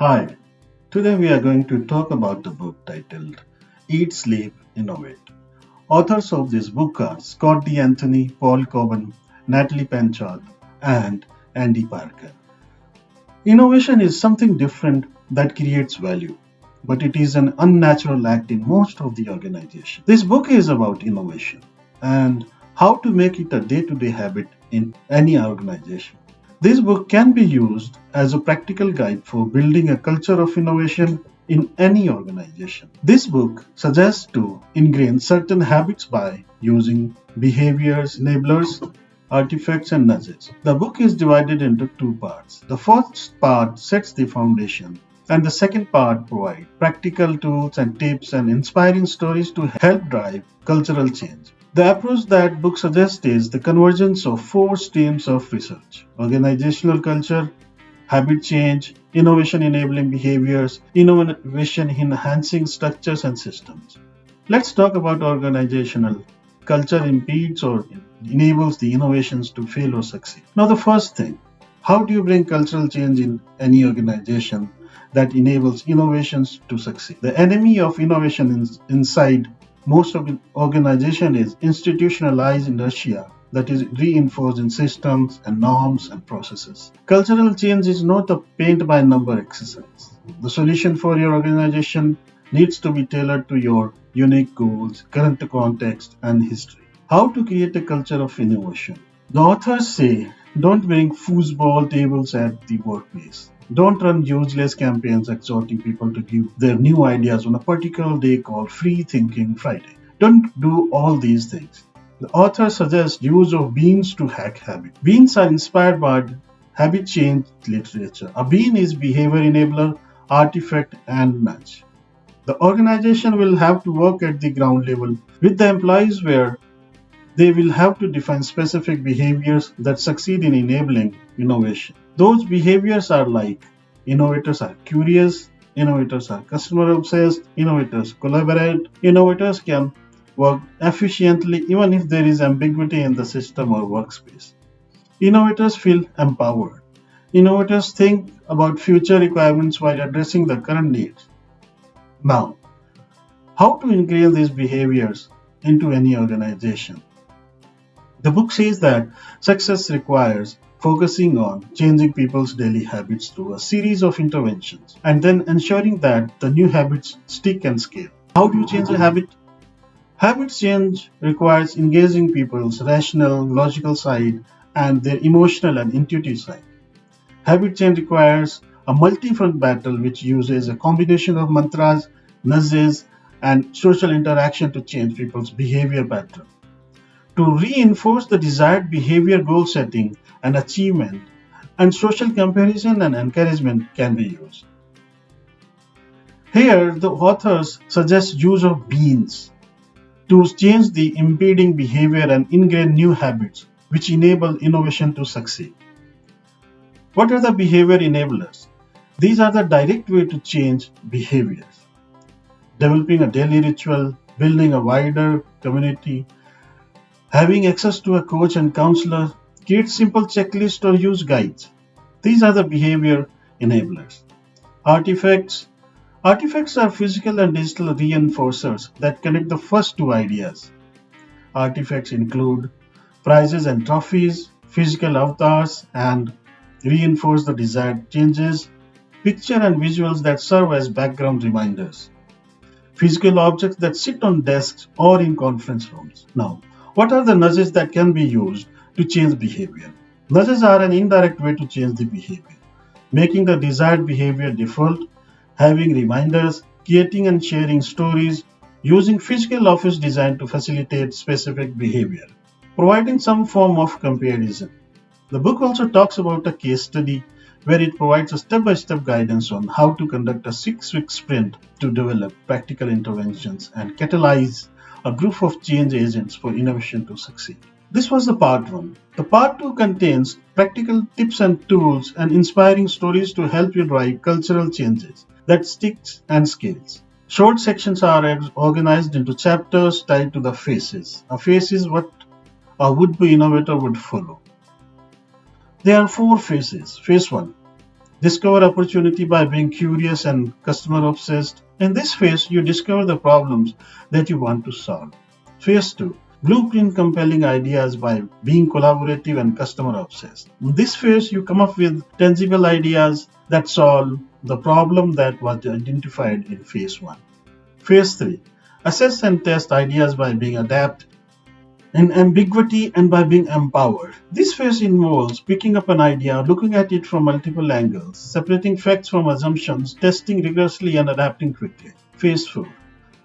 Hi, today we are going to talk about the book titled Eat, Sleep, Innovate. Authors of this book are Scott D. Anthony, Paul Cobban, Natalie Painchaud, and Andy Parker. Innovation is something different that creates value, but it is an unnatural act in most of the organization. This book is about innovation and how to make it a day to day habit in any organization. This book can be used as a practical guide for building a culture of innovation in any organization. This book suggests to ingrain certain habits by using behaviors, enablers, artifacts, and nudges. The book is divided into two parts. The first part sets the foundation, and the second part provides practical tools and tips and inspiring stories to help drive cultural change. The approach that book suggests is the convergence of four streams of research: organizational culture, habit change, innovation enabling behaviors, innovation enhancing structures and systems. Let's talk about organizational culture impedes or enables the innovations to fail or succeed. Now, the first thing, how do you bring cultural change in any organization that enables innovations to succeed? The enemy of innovation inside most of the organization is institutionalized inertia that is reinforced in systems and norms and processes. Cultural change is not a paint by number exercise. The solution for your organization needs to be tailored to your unique goals, current context, and history. How to create a culture of innovation? The authors say don't bring foosball tables at the workplace. Don't run useless campaigns exhorting people to give their new ideas on a particular day called Free Thinking Friday. Don't do all these things. The author suggests use of beans to hack habit. Beans are inspired by habit change literature. A bean is behavior enabler, artifact, and nudge. The organization will have to work at the ground level with the employees where they will have to define specific behaviors that succeed in enabling innovation. Those behaviors are like innovators are curious, innovators are customer obsessed, innovators collaborate, innovators can work efficiently even if there is ambiguity in the system or workspace. Innovators feel empowered. Innovators think about future requirements while addressing the current needs. Now, how to ingrain these behaviors into any organization? The book says that success requires focusing on changing people's daily habits through a series of interventions and then ensuring that the new habits stick and scale. How do you change a habit? Habit change requires engaging people's rational, logical side and their emotional and intuitive side. Habit change requires a multi-front battle which uses a combination of mantras, nudges, and social interaction to change people's behavior pattern. To reinforce the desired behavior, goal setting and achievement and social comparison and encouragement can be used. Here, the authors suggest use of beans to change the impeding behavior and ingrain new habits which enable innovation to succeed. What are the behavior enablers? These are the direct way to change behaviors. Developing a daily ritual, building a wider community, having access to a coach and counselor, create simple checklists or use guides. These are the behavior enablers. Artifacts. Artifacts are physical and digital reinforcers that connect the first two ideas. Artifacts include prizes and trophies, physical avatars, and reinforce the desired changes, picture and visuals that serve as background reminders, physical objects that sit on desks or in conference rooms. Now, what are the nudges that can be used to change behavior? Nudges are an indirect way to change the behavior, making the desired behavior default, having reminders, creating and sharing stories, using physical office design to facilitate specific behavior, providing some form of comparison. The book also talks about a case study where it provides a step-by-step guidance on how to conduct a 6-week sprint to develop practical interventions and catalyze a group of change agents for innovation to succeed. This was the part 1. The part 2 contains practical tips and tools and inspiring stories to help you drive cultural changes that sticks and scales. Short sections are organized into chapters tied to the phases. A phase is what a would-be innovator would follow. There are 4 phases. Phase 1. Discover opportunity by being curious and customer obsessed. In this phase, you discover the problems that you want to solve. Phase 2. Blueprint compelling ideas by being collaborative and customer obsessed. In this phase, you come up with tangible ideas that solve the problem that was identified in phase 1. Phase 3. Assess and test ideas by being adept in ambiguity and by being empowered. This phase involves picking up an idea, looking at it from multiple angles, separating facts from assumptions, testing rigorously, and adapting quickly. Phase 4.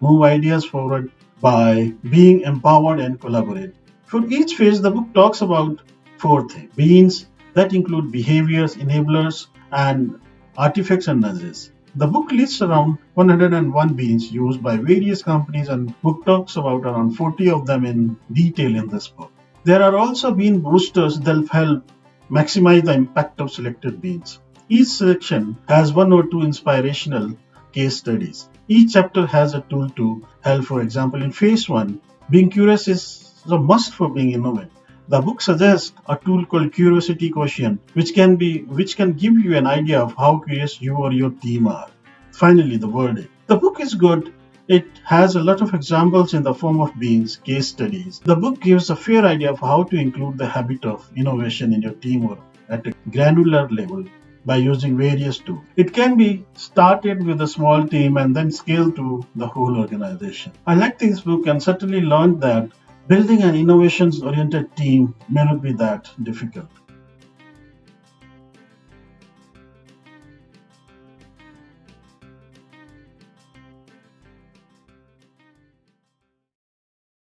Move ideas forward by being empowered and collaborate. For each phase, the book talks about four things: beings that include behaviors, enablers, and artifacts and nudges. The book lists around 101 beans used by various companies, and book talks about around 40 of them in detail in this book. There are also bean boosters that help maximize the impact of selected beans. Each section has one or two inspirational case studies. Each chapter has a tool to help. For example, in phase 1, being curious is a must for being innovative. The book suggests a tool called Curiosity Quotient, which can give you an idea of how curious you or your team are. Finally, the verdict. The book is good. It has a lot of examples in the form of beans, case studies. The book gives a fair idea of how to include the habit of innovation in your team or at a granular level by using various tools. It can be started with a small team and then scaled to the whole organization. I like this book and certainly learned that building an innovations oriented team may not be that difficult.